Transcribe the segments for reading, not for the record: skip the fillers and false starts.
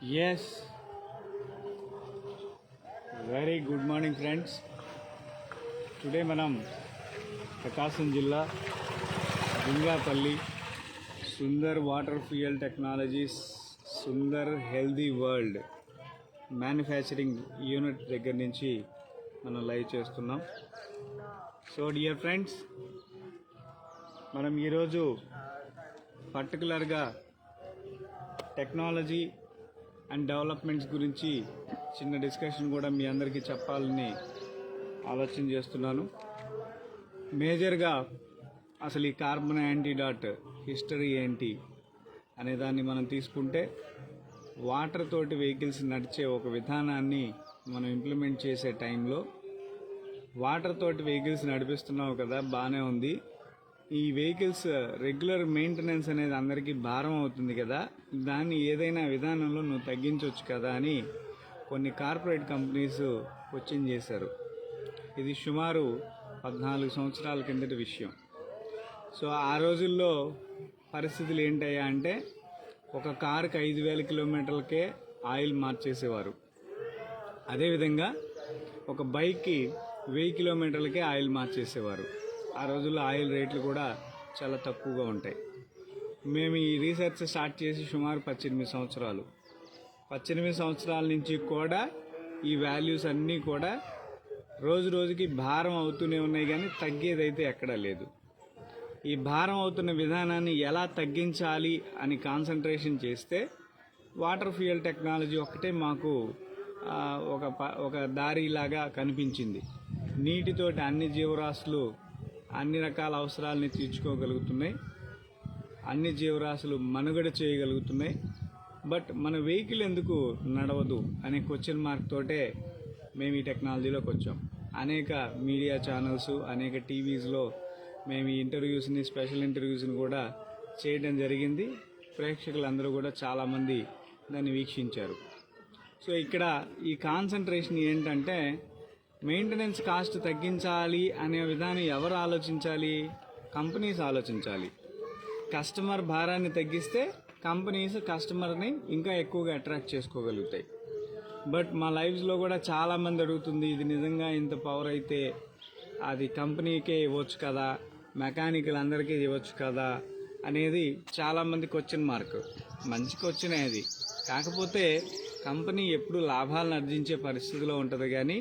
Yes, very good morning, friends. Today, manam Prakasam జిల్లా Dungapalli Sundar water fuel technologies Sundar healthy world manufacturing unit దగ్గర నుంచి మనం live చేస్తున్నాం. సో డియర్ ఫ్రెండ్స్, మనం ఈరోజు పర్టికులర్గా టెక్నాలజీ అండ్ డెవలప్మెంట్స్ గురించి చిన్న డిస్కషన్ కూడా మీ అందరికీ చెప్పాలని ఆలోచన చేస్తున్నాను. మేజర్గా అసలు ఈ కార్బన్ యాంటీడాట్ హిస్టరీ ఏంటి అనే దాన్ని మనం తీసుకుంటే, వాటర్ తోటి వెహికల్స్ నడిచే ఒక విధానాన్ని మనం ఇంప్లిమెంట్ చేసే టైంలో వాటర్ తోటి వెహికల్స్ నడిపిస్తున్నావు కదా, బాగానే ఉంది. ఈ వెహికల్స్ రెగ్యులర్ మెయింటెనెన్స్ అనేది అందరికీ భారం అవుతుంది కదా, దాన్ని ఏదైనా విధానంలో నువ్వు తగ్గించవచ్చు కదా అని కొన్ని కార్పొరేట్ కంపెనీస్ క్వశ్చన్ చేశారు. ఇది సుమారు 14 సంవత్సరాల కిందటి విషయం. సో ఆ రోజుల్లో పరిస్థితులు ఏంటయ్యా అంటే, ఒక కారుకి 5,000 కిలోమీటర్లకే ఆయిల్ మార్చేసేవారు. అదేవిధంగా ఒక బైక్కి 1000 కిలోమీటర్లకే ఆయిల్ మార్చేసేవారు. ఆ రోజుల్లో ఆయిల్ రేట్లు కూడా చాలా తక్కువగా ఉంటాయి. మేము ఈ రీసెర్చ్ స్టార్ట్ చేసి సుమారు 18 సంవత్సరాలు. 18 సంవత్సరాల నుంచి కూడా ఈ వాల్యూస్ అన్నీ కూడా రోజు రోజుకి భారం అవుతూనే ఉన్నాయి, కానీ తగ్గేదైతే ఎక్కడా లేదు. ఈ భారం అవుతున్న విధానాన్ని ఎలా తగ్గించాలి అని కాన్సన్ట్రేషన్ చేస్తే వాటర్ ఫ్యూయల్ టెక్నాలజీ ఒక్కటే మాకు ఒక దారిలాగా కనిపించింది. నీటితోటి అన్ని జీవరాశులు అన్ని రకాల అవసరాలని తీర్చుకోగలుగుతున్నాయి, అన్ని జీవరాశులు మనుగడ చేయగలుగుతున్నాయి. బట్ మన వెహికల్ ఎందుకు నడవదు అనే క్వశ్చన్ మార్క్ తోటే మేము ఈ టెక్నాలజీలోకి వచ్చాం. అనేక మీడియా ఛానల్స్, అనేక టీవీస్లో మేము ఈ ఇంటర్వ్యూస్ని, స్పెషల్ ఇంటర్వ్యూస్ని కూడా చేయడం జరిగింది. ప్రేక్షకులందరూ కూడా చాలామంది దాన్ని వీక్షించారు. సో ఇక్కడ ఈ కాన్సన్ట్రేషన్ ఏంటంటే, మెయింటెనెన్స్ కాస్ట్ తగ్గించాలి అనే విధానం ఎవరు ఆలోచించాలి? కంపెనీస్ ఆలోచించాలి. కస్టమర్ భారాన్ని తగ్గిస్తే కంపెనీస్ కస్టమర్ని ఇంకా ఎక్కువగా అట్రాక్ట్ చేసుకోగలుగుతాయి. బట్ మా లైవ్స్లో కూడా చాలామంది అడుగుతుంది, ఇది నిజంగా ఇంత పవర్ అయితే అది కంపెనీకే ఇవ్వచ్చు కదా, మెకానికల్ అందరికీ ఇవ్వచ్చు కదా అనేది చాలామంది క్వశ్చన్ మార్క్. మంచి క్వశ్చన్ అది. కాకపోతే కంపెనీ ఎప్పుడు లాభాలను ఆర్జించే పరిస్థితిలో ఉంటుంది, కానీ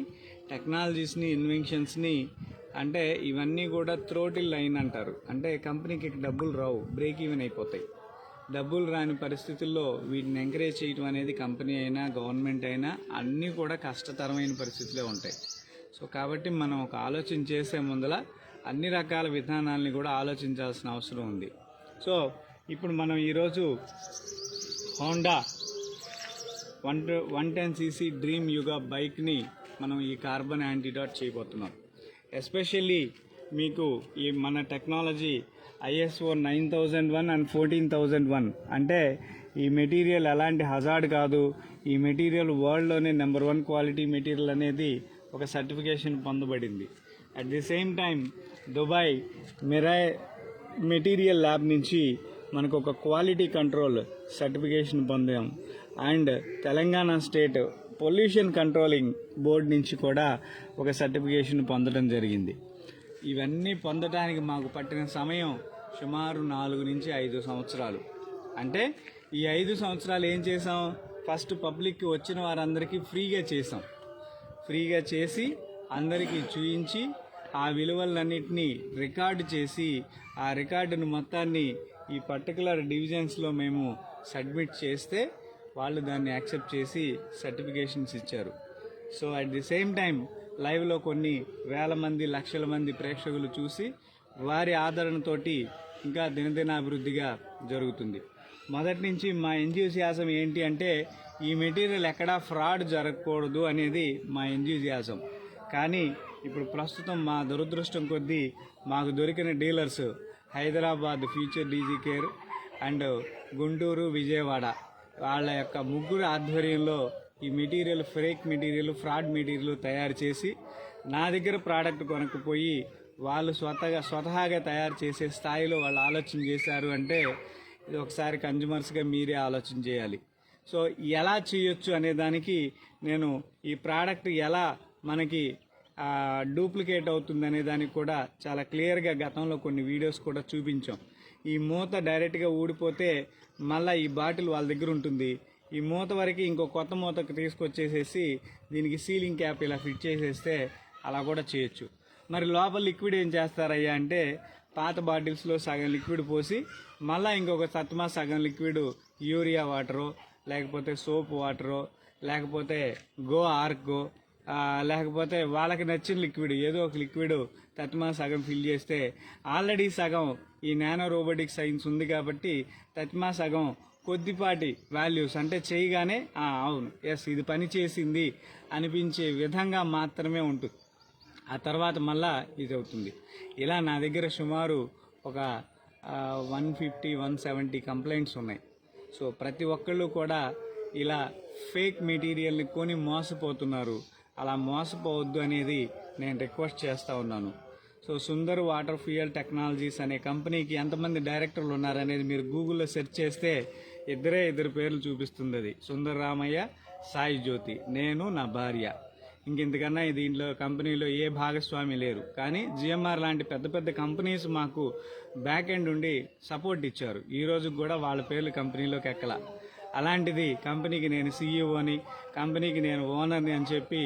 టెక్నాలజీస్ని, ఇన్వెన్షన్స్ని అంటే ఇవన్నీ కూడా థ్రోటిల్ లైన్ అంటారు. అంటే కంపెనీకి డబ్బులు రావు, బ్రేక్ ఈవెన్ అయిపోతాయి. డబ్బులు రాని పరిస్థితుల్లో వీటిని ఎంకరేజ్ చేయడం అనేది కంపెనీ అయినా గవర్నమెంట్ అయినా అన్నీ కూడా కష్టతరమైన పరిస్థితులే ఉంటాయి. సో కాబట్టి మనం ఒక ఆలోచన చేసే ముందల అన్ని రకాల విధానాలని కూడా ఆలోచించాల్సిన అవసరం ఉంది. సో ఇప్పుడు మనం ఈరోజు హోండా 110cc డ్రీమ్ యుగా బైక్ని మనం ఈ కార్బన్ యాంటీడాట్ చేయబోతున్నాం. ఎస్పెషల్లీ మీకు ఈ మన టెక్నాలజీ ISO 9001 అండ్ 14001 అంటే ఈ మెటీరియల్ ఎలాంటి హజార్డ్ కాదు, ఈ మెటీరియల్ వరల్డ్లోనే నెంబర్ 1 క్వాలిటీ మెటీరియల్ అనేది ఒక సర్టిఫికేషన్ పొందబడింది. At the same time Dubai Mirai material lab నుంచి మనకు ఒక క్వాలిటీ కంట్రోల్ సర్టిఫికేషన్ పొందాం. And Telangana state pollution controlling board నుంచి కూడా ఒక సర్టిఫికేషన్ పొందడం జరిగింది. ఇవన్నీ పొందడానికి మాకు పట్టిన సమయం సుమారు 4 నుంచి 5 సంవత్సరాలు. అంటే ఈ 5 సంవత్సరాలు ఏం చేసాం? ఫస్ట్ పబ్లిక్కి వచ్చిన వారందరికీ ఫ్రీగా చేసాం. ఫ్రీగా చేసి అందరికీ చూయించి ఆ విలువలన్నింటినీ రికార్డు చేసి ఆ రికార్డును మొత్తాన్ని ఈ పర్టికులర్ డివిజన్స్లో మేము సబ్మిట్ చేస్తే వాళ్ళు దాన్ని యాక్సెప్ట్ చేసి సర్టిఫికేషన్స్ ఇచ్చారు. So at the same time లైవ్లో కొన్ని వేల మంది, లక్షల మంది ప్రేక్షకులు చూసి వారి ఆదరణతోటి ఇంకా దినదినాభివృద్ధిగా జరుగుతుంది. మొదటి నుంచి మా ఎంథూసియాజం ఏంటి అంటే, ఈ మెటీరియల్ ఎక్కడా ఫ్రాడ్ జరగకూడదు అనేది మా ఎంథూసియాజం. కానీ ఇప్పుడు ప్రస్తుతం మా దురదృష్టం కొద్దీ మాకు దొరికిన dealers Hyderabad future DG care and Guntur, Vijayawada వాళ్ళ యొక్క ముగ్గురు ఆధ్వర్యంలో ఈ material fake material, fraud material తయారు చేసి నా దగ్గర ప్రోడక్ట్ కొనకపోయి వాళ్ళు స్వతహాగా తయారు చేసే స్థాయిలో వాళ్ళు ఆలోచన చేశారు అంటే ఇది ఒకసారి కన్జ్యూమర్స్గా మీరే ఆలోచన చేయాలి. సో ఎలా చేయొచ్చు అనే దానికి నేను ఈ ప్రోడక్ట్ ఎలా మనకి డూప్లికేట్ అవుతుంది అనే దానికి కూడా చాలా క్లియర్గా గతంలో కొన్ని వీడియోస్ కూడా చూపించాం. ఈ మూత డైరెక్ట్గా ఊడిపోతే మళ్ళీ ఈ బాటిల్ వాళ్ళ దగ్గర ఉంటుంది. ఈ మూత వరకు ఇంకో కొత్త మూతకు తీసుకొచ్చేసేసి దీనికి సీలింగ్ క్యాప్ ఇలా ఫిట్ చేసేస్తే అలా కూడా చేయొచ్చు. మరి లోపల లిక్విడ్ ఏం చేస్తారయ్యా అంటే పాత బాటిల్స్లో సగం లిక్విడ్ పోసి మళ్ళీ ఇంకొక సత్మా సగం లిక్విడ్ యూరియా వాటరు, లేకపోతే సోప్ వాటరు, లేకపోతే గో ఆర్గో, లేకపోతే వాళ్ళకి నచ్చిన లిక్విడ్ ఏదో ఒక లిక్విడ్ తత్మా సగం ఫిల్ చేస్తే ఆల్రెడీ సగం ఈ నానో రోబోటిక్ సైన్స్ ఉంది కాబట్టి తత్మా సగం కొద్దిపాటి వాల్యూస్ అంటే చేయగానే అవును ఎస్ ఇది పని చేసింది అనిపించే విధంగా మాత్రమే ఉంటుంది. ఆ తర్వాత మళ్ళా ఇది అవుతుంది. ఇలా నా దగ్గర సుమారు ఒక 150-170 కంప్లైంట్స్ ఉన్నాయి. సో ప్రతి ఒక్కళ్ళు కూడా ఇలా ఫేక్ మెటీరియల్ని కొని మోసపోతున్నారు. అలా మోసపోవద్దు అనేది నేను రిక్వెస్ట్ చేస్తూ ఉన్నాను. So Sundar water fuel technologies అనే కంపెనీకి ఎంతమంది డైరెక్టర్లు ఉన్నారనేది మీరు గూగుల్లో సెర్చ్ చేస్తే ఇద్దరు పేర్లు చూపిస్తుంది. అది సుందర్ రామయ్య, సాయి జ్యోతి, నేను, నా భార్య. ఇంకెందుకన్నా దీంట్లో కంపెనీలో ఏ భాగస్వామి లేరు. కానీ జిఎంఆర్ లాంటి పెద్ద పెద్ద కంపెనీస్ మాకు బ్యాక్ ఎండ్ ఉండి సపోర్ట్ ఇచ్చారు. ఈ రోజు కూడా వాళ్ళ పేర్లు కంపెనీలోకి ఎక్కల. అలాంటిది కంపెనీకి నేను సీఈఓని, కంపెనీకి నేను ఓనర్ని అని చెప్పి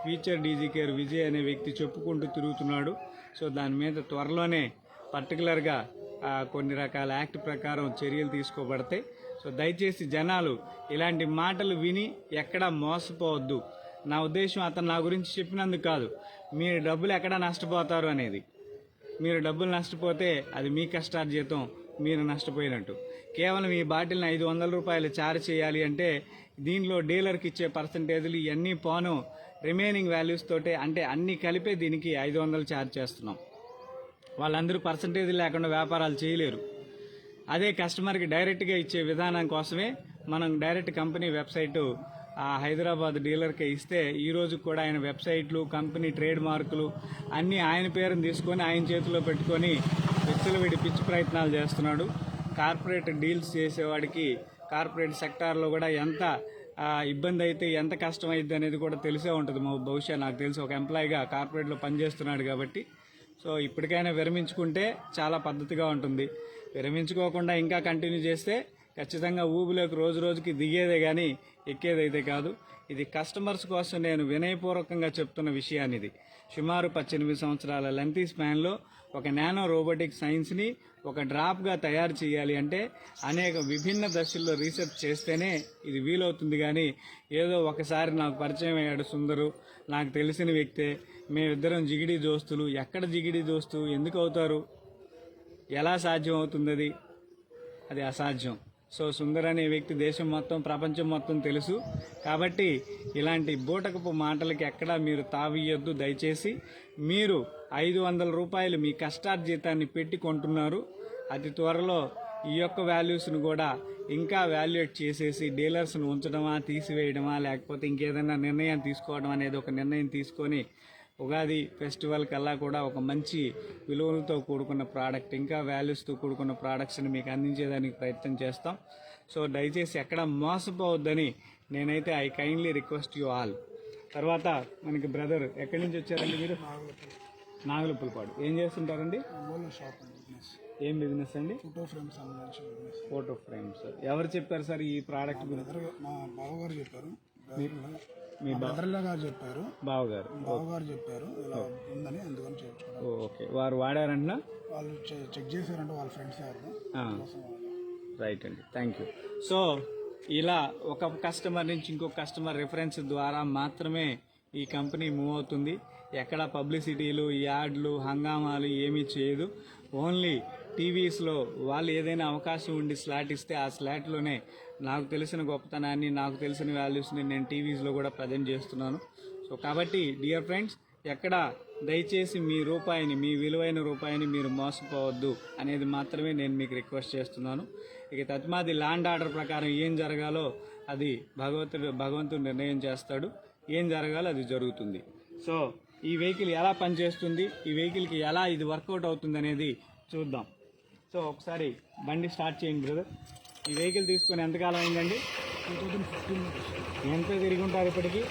ఫ్యూచర్ డీజీ కేర్ విజయ్ అనే వ్యక్తి చెప్పుకుంటూ తిరుగుతున్నాడు. సో దాని మీద త్వరలోనే పర్టికులర్గా కొన్ని రకాల యాక్ట్ ప్రకారం చర్యలు తీసుకోబడతాయి. సో దయచేసి జనాలు ఇలాంటి మాటలు విని ఎక్కడా మోసపోవద్దు. నా ఉద్దేశం అతను నా గురించి చెప్పినందుకు కాదు, మీరు డబ్బులు ఎక్కడ నష్టపోతారు అనేది. మీరు డబ్బులు నష్టపోతే అది మీ కష్టార్జితం, మీరు నష్టపోయినట్టు. కేవలం ఈ బాటిల్ని 500 రూపాయలు ఛార్జ్ చేయాలి అంటే దీనిలో డీలర్కి ఇచ్చే పర్సంటేజ్లు ఇవన్నీ పోను రిమైనింగ్ వాల్యూస్ తోటే, అంటే అన్నీ కలిపే దీనికి 500 ఛార్జ్ చేస్తున్నాం. వాళ్ళందరూ పర్సంటేజ్ లేకుండా వ్యాపారాలు చేయలేరు. అదే కస్టమర్కి డైరెక్ట్గా ఇచ్చే విధానం కోసమే మనం డైరెక్ట్ కంపెనీ వెబ్సైటు హైదరాబాద్ డీలర్కి ఇస్తే ఈరోజు కూడా ఆయన వెబ్సైట్లు, కంపెనీ ట్రేడ్ మార్కులు అన్నీ ఆయన పేరుని తీసుకొని ఆయన చేతిలో పెట్టుకొని విచ్చలవిడి పిచ్చి ప్రయత్నాలు చేస్తున్నాడు. కార్పొరేట్ డీల్స్ చేసేవాడికి కార్పొరేట్ సెక్టార్లో కూడా ఎంత ఇబ్బంది అయితే ఎంత కష్టం అయింది అనేది కూడా తెలిసే ఉంటుంది. బహుశా నాకు తెలిసి ఒక ఎంప్లాయీగా కార్పొరేట్లో పనిచేస్తున్నాడు కాబట్టి. సో ఇప్పటికైనా విరమించుకుంటే చాలా పద్ధతిగా ఉంటుంది. విరమించుకోకుండా ఇంకా కంటిన్యూ చేస్తే ఖచ్చితంగా ఊబిలోకి రోజు రోజుకి దిగేదే కానీ ఎక్కేదైతే కాదు. ఇది కస్టమర్స్ కోసం నేను వినయపూర్వకంగా చెప్తున్న విషయాన్ని. ఇది సుమారు 18 సంవత్సరాల లెంతీ స్పాన్లో ఒక నానో రోబోటిక్ సైన్స్ని ఒక డ్రాప్గా తయారు చేయాలి అంటే అనేక విభిన్న దశల్లో రీసెర్చ్ చేస్తేనే ఇది వీలవుతుంది. కానీ ఏదో ఒకసారి నాకు పరిచయం అయ్యాడు సుందరు, నాకు తెలిసిన వ్యక్తే, మేమిద్దరం జిగిడి దోస్తులు. ఎక్కడ జిగిడి దోస్తు, ఎందుకు అవుతారు, ఎలా సాధ్యం అవుతుంది? అది అసాధ్యం. సో సుందర్ అనే వ్యక్తి దేశం మొత్తం, ప్రపంచం మొత్తం తెలుసు. కాబట్టి ఇలాంటి బూటకపు మాటలకి ఎక్కడా మీరు తావియొద్దు. దయచేసి మీరు 500 రూపాయలు మీ కష్టార్జితాన్ని పెట్టి కొంటున్నారు. అతి త్వరలో ఈ యొక్క వాల్యూస్ను కూడా ఇంకా వాల్యుయేట్ చేసేసి డీలర్స్ను ఉంచడమా, తీసివేయడమా, లేకపోతే ఇంకేదైనా నిర్ణయం తీసుకోవడం అనేది ఒక నిర్ణయం తీసుకొని ఉగాది ఫెస్టివల్ కల్లా కూడా ఒక మంచి విలువలతో కూడుకున్న ప్రోడక్ట్, ఇంకా వాల్యూస్తో కూడుకున్న ప్రోడక్ట్స్ని మీకు అందించేదానికి ప్రయత్నం చేస్తాం. సో దయచేసి ఎక్కడ మోసపోవద్దని నేనైతే I kindly request you all. తర్వాత మనకి బ్రదర్ ఎక్కడి నుంచి వచ్చారండి మీరు? నాగులపులపాడు. ఏం చేస్తుంటారండి? ఏం బిజినెస్ అండి? Photo frames. ఎవరు చెప్పారు సార్ ఈ ప్రోడక్ట్ గురించి? మా బావగారు చెప్పారు. మీ గారు చెప్పారు. బావగారు చెప్పారు ఇలా ఉందని, అందుకని చేయించుకోవడం. ఓకే, వారు వాడారంట, వాళ్ళు చెక్ చేశారంటే వాళ్ళ ఫ్రెండ్స్ ఎవరు. రైట్ అండి, థ్యాంక్ యూ. సో ఇలా ఒక కస్టమర్ నుంచి ఇంకొక కస్టమర్ రిఫరెన్స్ ద్వారా మాత్రమే ఈ కంపెనీ మూవ్ అవుతుంది. ఎక్కడ పబ్లిసిటీలు, యాడ్లు, హంగామాలు ఏమీ చేయదు. ఓన్లీ టీవీస్లో వాళ్ళు ఏదైనా అవకాశం ఉండి స్లాట్ ఇస్తే ఆ స్లాట్లోనే నాకు తెలిసిన గొప్పతనాన్ని, నాకు తెలిసిన వాల్యూస్ని నేను టీవీస్లో కూడా ప్రజెంట్ చేస్తున్నాను. సో కాబట్టి డియర్ ఫ్రెండ్స్, ఎక్కడ దయచేసి మీ రూపాయిని, మీ విలువైన రూపాయిని మీరు మోసపోవద్దు అనేది మాత్రమే నేను మీకు రిక్వెస్ట్ చేస్తున్నాను. ఇక తత్మాది ల్యాండ్ ఆర్డర్ ప్రకారం ఏం జరగాలో అది భగవంతుడు నిర్ణయం చేస్తాడు. ఏం జరగాలో అది జరుగుతుంది. సో ఈ వెహికల్ ఎలా పనిచేస్తుంది, ఈ వెహికల్కి ఎలా ఇది వర్కౌట్ అవుతుంది అనేది చూద్దాం. సో ఒకసారి బండి స్టార్ట్ చేయండి బ్రదర్. ఈ వెహికల్ తీసుకొని ఎంతకాలం అయిందండి? 2015 ఎంత తిరిగి ఉంటారు ఇప్పటికి?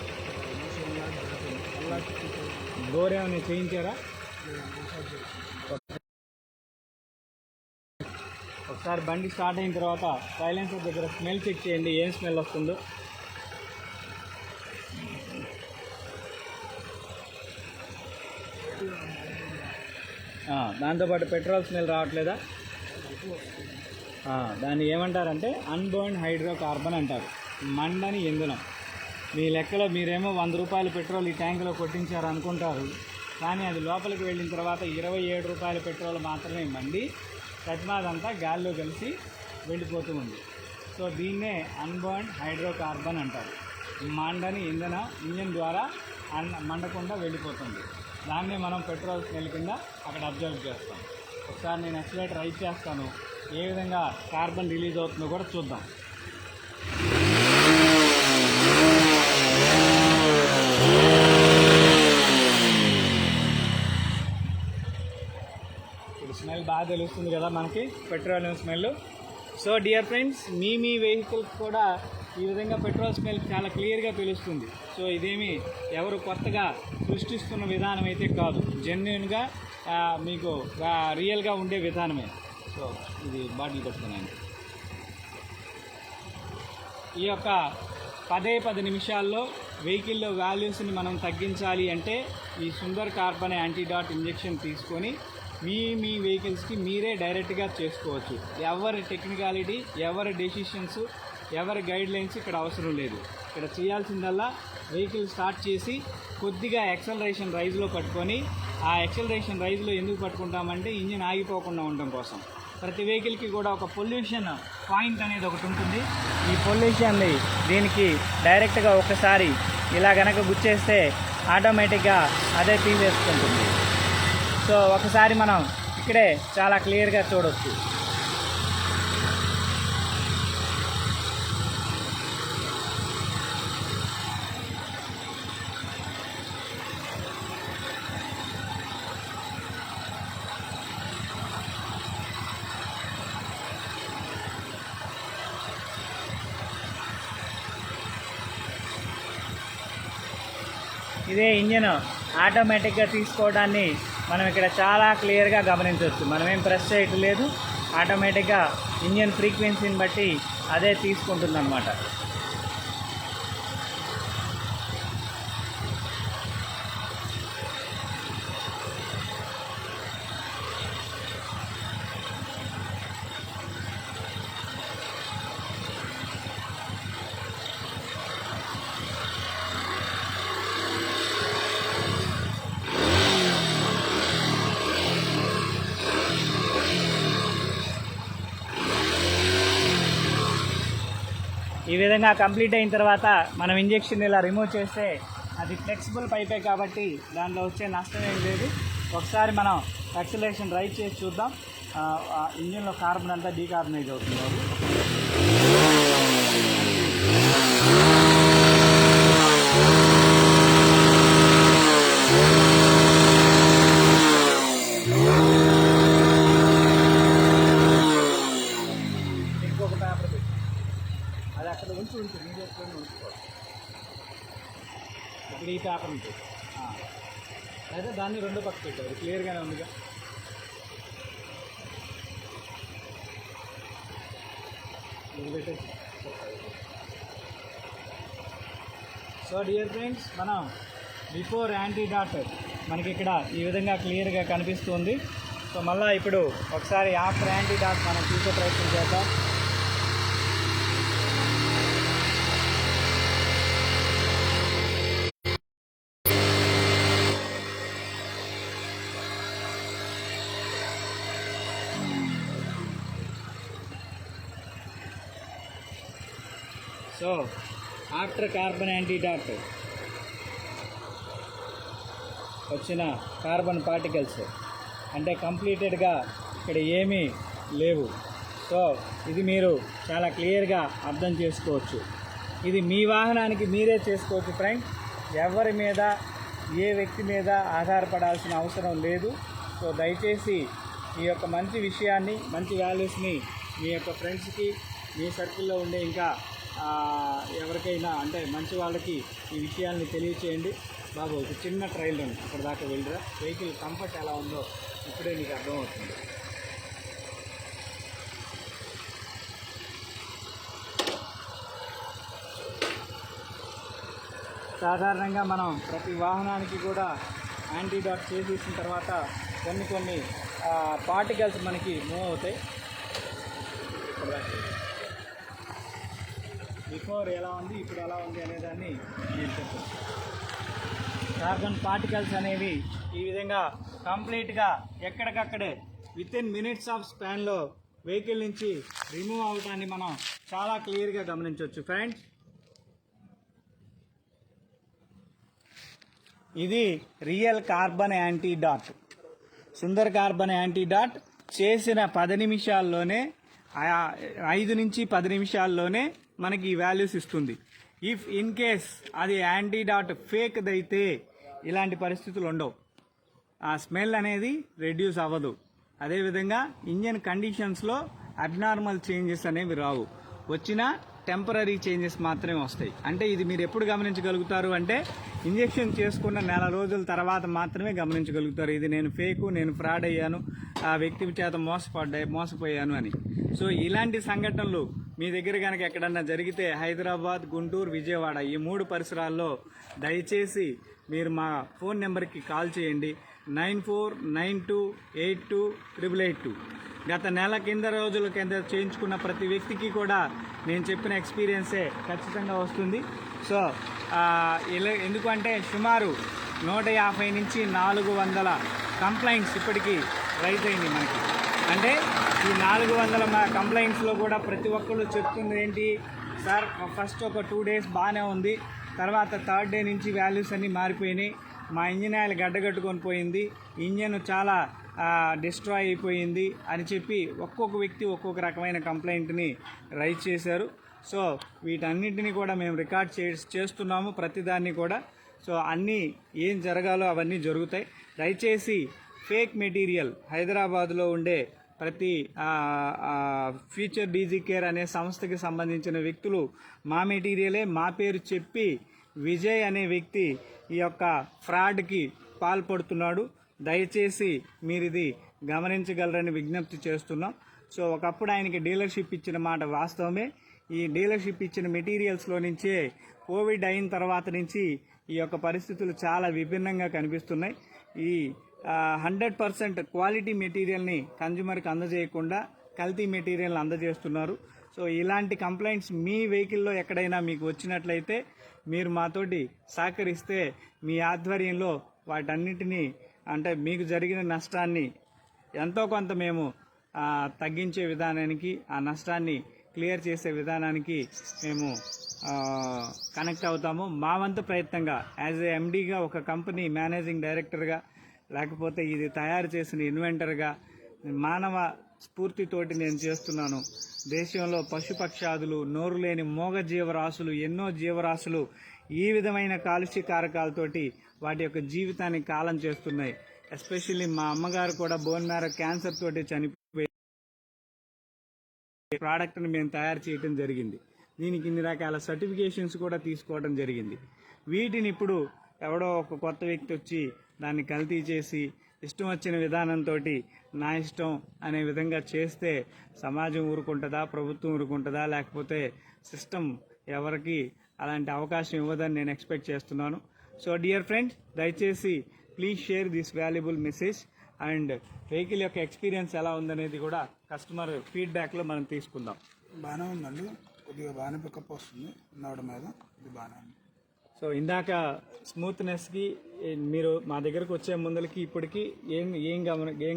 డోర్ ఏమైనా చేయించారా? ఒకసారి బండి స్టార్ట్ అయిన తర్వాత సైలెన్సర్ దగ్గర స్మెల్ చెక్ చేయండి, ఏం స్మెల్ వస్తుందో. దాంతోపాటు పెట్రోల్ స్మెల్ రావట్లేదా? దాన్ని ఏమంటారంటే అన్బర్న్ హైడ్రోకార్బన్ అంటారు, మండని ఇంధనం. మీ లెక్కలో మీరేమో 100 రూపాయల పెట్రోల్ ఈ ట్యాంకులో కొట్టించారు అనుకుంటారు, కానీ అది లోపలికి వెళ్ళిన తర్వాత 27 రూపాయల పెట్రోల్ మాత్రమే మండి ప్రతిమాదంతా గాల్లో కలిసి వెళ్ళిపోతూ ఉంది. సో దీన్నే అన్బర్న్ హైడ్రోకార్బన్ అంటారు. మండని ఇంజన్ ద్వారా మండకుండా వెళ్ళిపోతుంది. దాన్నే మనం పెట్రోల్ స్మెల్ కింద అక్కడ అబ్జర్వ్ చేస్తాం. ఒకసారి నేను యాక్సిలేటర్ రైజ్ చేస్తాను, ఏ విధంగా కార్బన్ రిలీజ్ అవుతుందో కూడా చూద్దాం. ఇప్పుడు స్మెల్ బాగా తెలుస్తుంది కదా మనకి, petroleum smell. So dear friends, మీ వెహికల్స్ కూడా ఈ విధంగా పెట్రోల్ స్మెల్ చాలా క్లియర్గా తెలుస్తుంది. సో ఇదేమి ఎవరు కొత్తగా సృష్టిస్తున్న విధానం అయితే కాదు, జెన్యున్గా మీకు రియల్గా ఉండే విధానమే. సో ఇది బాటిల్ పెట్టుకున్నాను. ఈ యొక్క 10 నిమిషాల్లో వెహికల్లో వాల్యూస్ని మనం తగ్గించాలి అంటే ఈ సుందర్ కార్బన్ యాంటీడాట్ ఇంజెక్షన్ తీసుకొని మీ వెహికల్స్కి మీరే డైరెక్ట్గా చేసుకోవచ్చు. ఎవరి టెక్నికాలిటీ, ఎవరి డెసిషన్స్, ఎవరి గైడ్ లైన్స్ ఇక్కడ అవసరం లేదు. ఇక్కడ చేయాల్సిందల్లా వెహికల్ స్టార్ట్ చేసి కొద్దిగా యాక్సలరేషన్ రైజ్లో పట్టుకొని, ఆ యాక్సలరేషన్ రైజ్లో ఎందుకు పట్టుకుంటామంటే ఇంజిన్ ఆగిపోకుండా ఉండడం కోసం. ప్రతి వెహికల్కి కూడా ఒక పొల్యూషన్ పాయింట్ అనేది ఒకటి ఉంటుంది. ఈ పొల్యూషన్ని దీనికి డైరెక్ట్గా ఒకసారి ఇలా గనక గుచ్చేస్తే ఆటోమేటిక్గా అదే తీసేసుకుంటుంది. సో ఒకసారి మనం ఇక్కడే చాలా క్లియర్గా చూడవచ్చు. ఇదే ఇంజన్ ఆటోమేటిక్గా తీసుకోవడాన్ని మనం ఇక్కడ చాలా క్లియర్గా గమనించవచ్చు. మనమేం ప్రెస్ చేయటం లేదు, ఆటోమేటిక్గా ఇంజన్ ఫ్రీక్వెన్సీని బట్టి అదే తీసుకుంటుంది అన్నమాట. ఈ విధంగా కంప్లీట్ అయిన తర్వాత మనం ఇంజెక్షన్ ఇలా రిమూవ్ చేస్తే అది ఫ్లెక్సిబుల్ పైపే కాబట్టి దాంట్లో వచ్చే నష్టం ఏం లేదు. ఒకసారి మనం యాక్సిలరేషన్ రైజ్ చేసి చూద్దాం. ఇంజిన్లో కార్బన్ అంతా డీకార్బనైజ్ అవుతుంది. ఇంకొక పేపర్ పెట్టి అది అక్కడ ఉంటుంది, నీ చేతిలోనే ఉంచుకోవాలి. ఇప్పుడు ఈ పేపర్ ఉంటుంది, అయితే దాన్ని రెండో పక్క పెట్టారు, క్లియర్గానే ఉందిగా. సో డియర్ ఫ్రెండ్స్, మనం బిఫోర్ యాంటీడాట్ మనకి ఇక్కడ ఈ విధంగా క్లియర్గా కనిపిస్తుంది. సో మళ్ళీ ఇప్పుడు ఒకసారి ఆఫ్టర్ యాంటీడాట్ మనం చూసే ప్రయత్నం చేద్దాం. సో ఆఫ్టర్ కార్బన్ యాంటీడాట్ వచ్చిన కార్బన్ పార్టికల్స్ అంటే కంప్లీటెడ్గా ఇక్కడ ఏమీ లేవు. సో ఇది మీరు చాలా క్లియర్గా అర్థం చేసుకోవచ్చు. ఇది మీ వాహనానికి మీరే చేసుకోవచ్చు ఫ్రెండ్స్. ఎవరి మీద, ఏ వ్యక్తి మీద ఆధారపడాల్సిన అవసరం లేదు. సో దయచేసి ఈ యొక్క మంచి విషయాన్ని, మంచి వాల్యూస్ని మీ యొక్క ఫ్రెండ్స్కి, మీ సర్కిల్లో ఉండే ఇంకా ఎవరికైనా అంటే మంచి వాళ్ళకి ఈ విషయాల్ని తెలియచేయండి. బాబు ఒక చిన్న ట్రైల్ రన్ అక్కడ దాకా వెళ్ళిరా, వెహికల్ కంఫర్ట్ ఎలా ఉందో ఇప్పుడే నీకు అర్థమవుతుంది. సాధారణంగా మనం ప్రతి వాహనానికి కూడా యాంటీడాట్ చేసేసిన తర్వాత కొన్ని పార్టికల్స్ మనకి మూవ్ అవుతాయి. బిఫోర్ ఎలా ఉంది ఇప్పుడు ఎలా ఉంది అనేదాన్ని నేను చెప్తాను. కార్బన్ పార్టికల్స్ అనేవి ఈ విధంగా కంప్లీట్గా ఎక్కడికక్కడే వితిన్ మినిట్స్ ఆఫ్ స్పాన్లో వెహికల్ నుంచి రిమూవ్ అవటాన్ని మనం చాలా క్లియర్గా గమనించవచ్చు ఫ్రెండ్స్. ఇది real carbon antidote, Sundar carbon antidote చేసిన 10 నిమిషాల్లోనే 5 నుంచి 10 నిమిషాల్లోనే మనకి ఈ వాల్యూస్ ఇస్తుంది. ఇఫ్ ఇన్ కేస్ అది యాంటీడాట్ ఫేక్ది అయితే ఇలాంటి పరిస్థితులు ఉండవు, ఆ స్మెల్ అనేది రెడ్యూస్ అవ్వదు. అదేవిధంగా ఇంజన్ కండిషన్స్లో అబ్నార్మల్ చేంజెస్ అనేవి రావు, వచ్చినా టెంపరీ చేంజెస్ మాత్రమే వస్తాయి. అంటే ఇది మీరు ఎప్పుడు గమనించగలుగుతారు అంటే ఇంజెక్షన్ చేసుకున్న నెల రోజుల తర్వాత మాత్రమే గమనించగలుగుతారు. ఇది నేను ఫేకు, నేను ఫ్రాడ్ అయ్యాను, ఆ వ్యక్తి చేత మోసపోయాను అని. సో ఇలాంటి సంఘటనలు మీ దగ్గర కనుక ఎక్కడన్నా జరిగితే హైదరాబాద్, గుంటూరు, విజయవాడ ఈ 3 పరిసరాల్లో దయచేసి మీరు మా ఫోన్ నెంబర్కి కాల్ చేయండి. 9492828882. గత నెల రోజుల కింద చేయించుకున్న ప్రతి వ్యక్తికి కూడా నేను చెప్పిన ఎక్స్పీరియన్సే ఖచ్చితంగా వస్తుంది. సో ఇలా ఎందుకంటే సుమారు 150 నుంచి 400 కంప్లైంట్స్ ఇప్పటికీ రైజ్ అయింది మనకి. అంటే ఈ 400 కంప్లైంట్స్లో కూడా ప్రతి ఒక్కళ్ళు చెప్తుంది ఏంటి సార్, ఫస్ట్ ఒక 2 days బాగానే ఉంది, తర్వాత 3rd day నుంచి వాల్యూస్ అన్నీ మారిపోయినాయి, మా ఇంజిన్ ఆయిల్ గడ్డగట్టుకొని పోయింది, ఇంజన్ చాలా డిస్ట్రాయ్ అయిపోయింది అని చెప్పి ఒక్కొక్క వ్యక్తి ఒక్కొక్క రకమైన కంప్లైంట్ని రైజ్ చేశారు. సో వీటన్నింటినీ కూడా మేము రికార్డ్ చేస్తున్నాము ప్రతిదాన్ని కూడా. సో అన్నీ ఏం జరగాలో అవన్నీ జరుగుతాయి. దయచేసి ఫేక్ మెటీరియల్ హైదరాబాద్లో ఉండే ప్రతి ఫ్యూచర్ డీజీ కేర్ అనే సంస్థకి సంబంధించిన వ్యక్తులు మా మెటీరియలే మా పేరు చెప్పి విజయ్ అనే వ్యక్తి ఈ యొక్క ఫ్రాడ్కి పాల్పడుతున్నాడు. దయచేసి మీరు ఇది గమనించగలరని విజ్ఞప్తి చేస్తున్నాం. సో ఒకప్పుడు ఆయనకి డీలర్షిప్ ఇచ్చిన మాట వాస్తవమే. ఈ డీలర్షిప్ ఇచ్చిన మెటీరియల్స్లో నుంచే కోవిడ్ అయిన తర్వాత నుంచి ఈ యొక్క పరిస్థితులు చాలా విభిన్నంగా కనిపిస్తున్నాయి. ఈ 100% క్వాలిటీ మెటీరియల్ని కన్జ్యూమర్కి అందజేయకుండా కల్తీ మెటీరియల్ని అందజేస్తున్నారు. సో ఇలాంటి కంప్లైంట్స్ మీ వెహికల్లో ఎక్కడైనా మీకు వచ్చినట్లయితే మీరు మాతోటి సహకరిస్తే మీ ఆధ్వర్యంలో వాటన్నిటినీ అంటే మీకు జరిగిన నష్టాన్ని ఎంతో కొంత మేము తగ్గించే విధానానికి, ఆ నష్టాన్ని క్లియర్ చేసే విధానానికి మేము కనెక్ట్ అవుతాము. మా వంతు ప్రయత్నంగా యాజ్ ఏ ఎండీగా, ఒక కంపెనీ మేనేజింగ్ డైరెక్టర్గా, లేకపోతే ఇది తయారు చేసిన ఇన్వెంటర్గా మానవ స్ఫూర్తితోటి నేను చేస్తున్నాను. దేశంలో పశుపక్షాదులు, నోరు లేని మూగ జీవరాశులు, ఎన్నో జీవరాశులు ఈ విధమైన కాలుష్య కారకాలతోటి వాటి యొక్క జీవితాన్ని కాలం చేస్తున్నాయి. ఎస్పెషల్లీ మా అమ్మగారు కూడా బోన్ మ్యారో క్యాన్సర్ తోటి చనిపోయి ప్రోడక్ట్ని మేము తయారు చేయడం జరిగింది. దీనికి ఇన్ని రకాల సర్టిఫికేషన్స్ కూడా తీసుకోవడం జరిగింది. వీటిని ఇప్పుడు ఎవడో ఒక కొత్త వ్యక్తి వచ్చి దాన్ని కల్తీ చేసి ఇష్టం వచ్చిన విధానంతో నా ఇష్టం అనే విధంగా చేస్తే సమాజం ఊరుకుంటుందా, ప్రభుత్వం ఊరుకుంటుందా, లేకపోతే సిస్టమ్ ఎవరికి అలాంటి అవకాశం ఇవ్వదని నేను ఎక్స్పెక్ట్ చేస్తున్నాను. సో డియర్ ఫ్రెండ్స్, దయచేసి please share this valuable message and vehicle యొక్క ఎక్స్పీరియన్స్ ఎలా ఉందనేది కూడా కస్టమర్ ఫీడ్బ్యాక్లో మనం తీసుకుందాం. బాగానే ఉందండి, కొద్దిగా బాగానే పికప్ వస్తుంది ఉన్నవాడి మీద, ఇది బాగానే ఉంది. సో ఇందాక స్మూత్నెస్కి మీరు మా దగ్గరకు వచ్చే ముందలకి ఇప్పటికి ఏం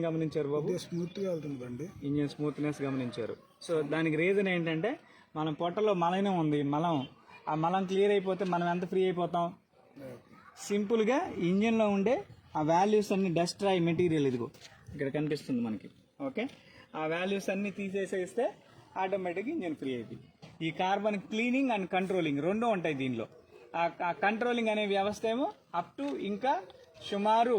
గమనించారు బాబు? స్మూత్గా వెళ్తుంది బండి, ఇంజిన్ స్మూత్నెస్ గమనించారు. సో దానికి రీజన్ ఏంటంటే మనం పొట్టలో మలనం ఉంది, ఆ మలం క్లియర్ అయిపోతే మనం ఎంత ఫ్రీ అయిపోతాం? సింపుల్గా ఇంజిన్లో ఉండే ఆ వాల్యూస్ అన్ని డస్ట్ డ్రై మెటీరియల్ ఇదిగో ఇక్కడ కనిపిస్తుంది మనకి. ఓకే, ఆ వాల్యూస్ అన్ని తీసేసేస్తే ఆటోమేటిక్గా ఇంజిన్ ఫ్రీ అయిపోయింది. ఈ కార్బన్ క్లీనింగ్ అండ్ కంట్రోలింగ్ రెండు ఉంటాయి దీనిలో. ఆ కంట్రోలింగ్ అనే వ్యవస్థ ఏమో అప్ టు ఇంకా సుమారు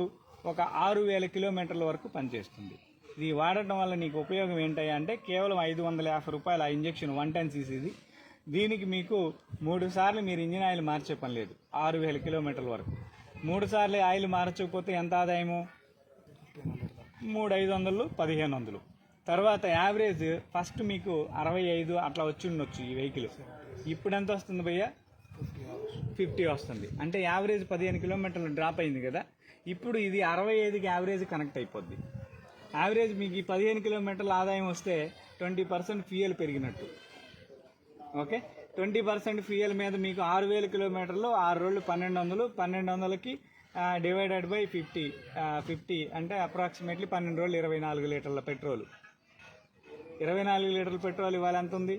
ఒక 6000 కిలోమీటర్ల వరకు పనిచేస్తుంది. ఇది వాడటం వల్ల నీకు ఉపయోగం ఏంటంటే కేవలం 550 రూపాయలు ఆ ఇంజెక్షన్ 110 cc. దీనికి మీకు 3 సార్లు మీరు ఇంజిన్ ఆయిల్ మార్చే పని లేదు, 6000 కిలోమీటర్ల వరకు. 3 సార్లు ఆయిల్ మార్చకపోతే ఎంత ఆదాయము? 3500, 1500. తర్వాత యావరేజ్ ఫస్ట్ మీకు 65 అట్లా వచ్చి ఉండొచ్చు ఈ వెహికల్. ఇప్పుడు ఎంత వస్తుంది భయ్య? 50 వస్తుంది. అంటే యావరేజ్ 15 కిలోమీటర్లు డ్రాప్ అయింది కదా. ఇప్పుడు ఇది 65కి యావరేజ్ కనెక్ట్ అయిపోద్ది. యావరేజ్ మీకు ఈ 15 కిలోమీటర్ల ఆదాయం వస్తే 20% ఫ్యూయల్ పెరిగినట్టు. ఓకే, 20% ఫ్యూయల్ మీద మీకు 6000 కిలోమీటర్లు 6 రోజులు 1200. 1200కి డివైడెడ్ బై 50 అంటే అప్రాక్సిమేట్లీ 12 రోజులు 24 లీటర్ల పెట్రోల్. 24 లీటర్ల పెట్రోల్ ఇవాళ ఎంత ఉంది?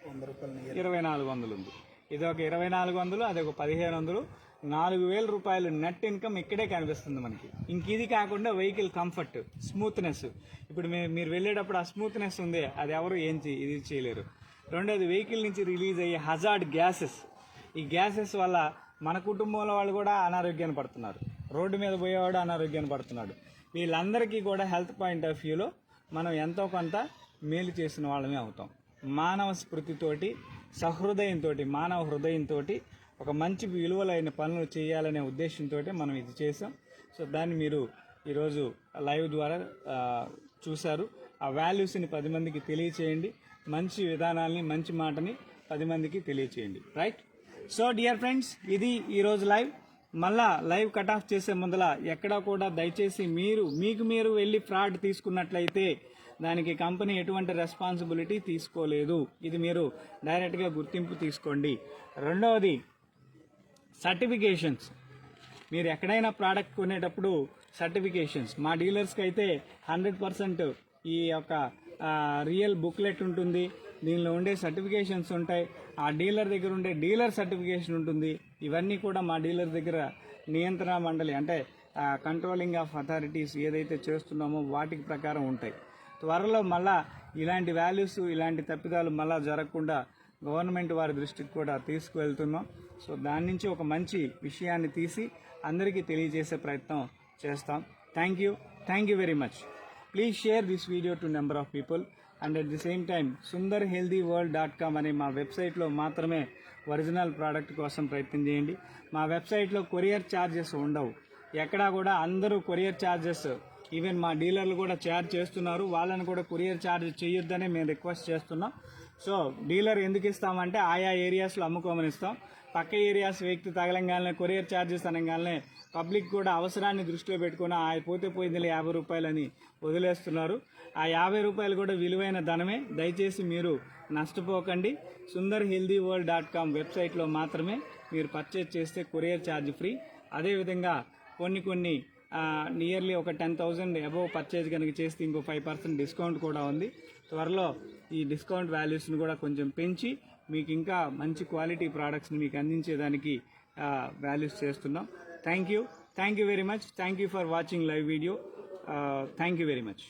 100 రూపాయలు. 2400 ఉంది. ఇది ఒక 2400, అది ఒక 1500. 4000 రూపాయలు నెట్ ఇన్కమ్ ఇక్కడే కనిపిస్తుంది మనకి. ఇంక ఇది కాకుండా వెహికల్ కంఫర్ట్, స్మూత్నెస్. ఇప్పుడు మీరు వెళ్ళేటప్పుడు ఆ స్మూత్నెస్ ఉంది, అది ఎవరు ఇది చేయలేరు. రెండోది వెహికల్ నుంచి రిలీజ్ అయ్యే హజార్డ్ గ్యాసెస్. ఈ గ్యాసెస్ వల్ల మన కుటుంబంలో వాళ్ళు కూడా అనారోగ్యాన్ని పడుతున్నారు, రోడ్డు మీద పోయేవాడు అనారోగ్యాన్ని పడుతున్నాడు. వీళ్ళందరికీ కూడా హెల్త్ పాయింట్ ఆఫ్ వ్యూలో మనం ఎంతో కొంత మేలు చేసిన వాళ్ళమే అవుతాం. మానవ స్ఫృతితోటి, సహృదయంతో, మానవ హృదయంతో ఒక మంచి విలువలైన పనులు చేయాలనే ఉద్దేశంతో మనం ఇది చేసాం. సో దాన్ని మీరు ఈరోజు లైవ్ ద్వారా చూశారు. ఆ వాల్యూస్ని 10 మందికి తెలియచేయండి, మంచి విధానాల్ని, మంచి మాటని 10 మందికి తెలియచేయండి. రైట్? సో డియర్ ఫ్రెండ్స్, ఇది ఈరోజు లైవ్. మళ్ళా లైవ్ కట్ ఆఫ్ చేసే ముందల ఎక్కడా కూడా దయచేసి మీకు మీరు వెళ్ళి ఫ్రాడ్ తీసుకున్నట్లయితే దానికి కంపెనీ ఎటువంటి రెస్పాన్సిబిలిటీ తీసుకోలేదు. ఇది మీరు డైరెక్ట్గా గుర్తింపు తీసుకోండి. రెండవది సర్టిఫికేషన్స్. మీరు ఎక్కడైనా ప్రోడక్ట్ కొనేటప్పుడు సర్టిఫికేషన్స్, మా డీలర్స్కి అయితే 100% ఈ యొక్క రియల్ బుక్లెట్ ఉంటుంది, దీనిలో ఉండే సర్టిఫికేషన్స్ ఉంటాయి, ఆ డీలర్ దగ్గర ఉండే డీలర్ సర్టిఫికేషన్ ఉంటుంది. ఇవన్నీ కూడా మా డీలర్ దగ్గర నియంత్రణ మండలి అంటే కంట్రోలింగ్ ఆఫ్ అథారిటీస్ ఏదైతే చేస్తున్నామో వాటికి ప్రకారం ఉంటాయి. త్వరలో మళ్ళా ఇలాంటి వాల్యూస్, ఇలాంటి తప్పిదాలు మళ్ళా జరగకుండా గవర్నమెంట్ వారి దృష్టికి కూడా తీసుకువెళ్తున్నాం. సో దాని నుంచి ఒక మంచి విషయాన్ని తీసి అందరికీ తెలియజేసే ప్రయత్నం చేస్తాం. Thank you very much. Please share this video to number of people. And at the same time sundarhealthyworld.com అనే మా వెబ్సైట్లో మాత్రమే ఒరిజినల్ ప్రోడక్ట్ కోసం ప్రయత్నం చేయండి. మా వెబ్సైట్లో కొరియర్ ఛార్జెస్ ఉండవు. ఎక్కడా కూడా అందరూ కొరియర్ ఛార్జెస్, ఈవెన్ మా డీలర్లు కూడా ఛార్జ్ చేస్తున్నారు, వాళ్ళని కూడా కొరియర్ ఛార్జ్ చేయొద్దనే మేము రిక్వెస్ట్ చేస్తున్నాం. సో డీలర్ ఎందుకు ఇస్తామంటే ఆయా ఏరియాస్లో అమ్ముకోమని ఇస్తాం. పక్క ఏరియాస్ వ్యక్తి తగలంగానే కొరియర్ ఛార్జెస్ అనగానే పబ్లిక్ కూడా అవసరాన్ని దృష్టిలో పెట్టుకుని పోతే పోయిందిలే 50 రూపాయలని వదిలేస్తున్నారు. ఆ 50 రూపాయలు కూడా విలువైన ధనమే. దయచేసి మీరు నష్టపోకండి. sundarhealthyworld.com వెబ్సైట్లో మాత్రమే మీరు పర్చేజ్ చేస్తే కొరియర్ ఛార్జ్ ఫ్రీ. అదేవిధంగా కొన్ని నియర్లీ ఒక 10,000 అబోవ్ పర్చేజ్ కనుక చేస్తే ఇంకో 5% డిస్కౌంట్ కూడా ఉంది. త్వరలో ఈ డిస్కౌంట్ వాల్యూస్ని కూడా కొంచెం పెంచి మీకు ఇంకా మంచి క్వాలిటీ ప్రోడక్ట్స్ని మీకు అందించేదానికి వాల్యూస్ చేస్తున్నాం. Thank you very much. Thank you for watching live video. Thank you very much.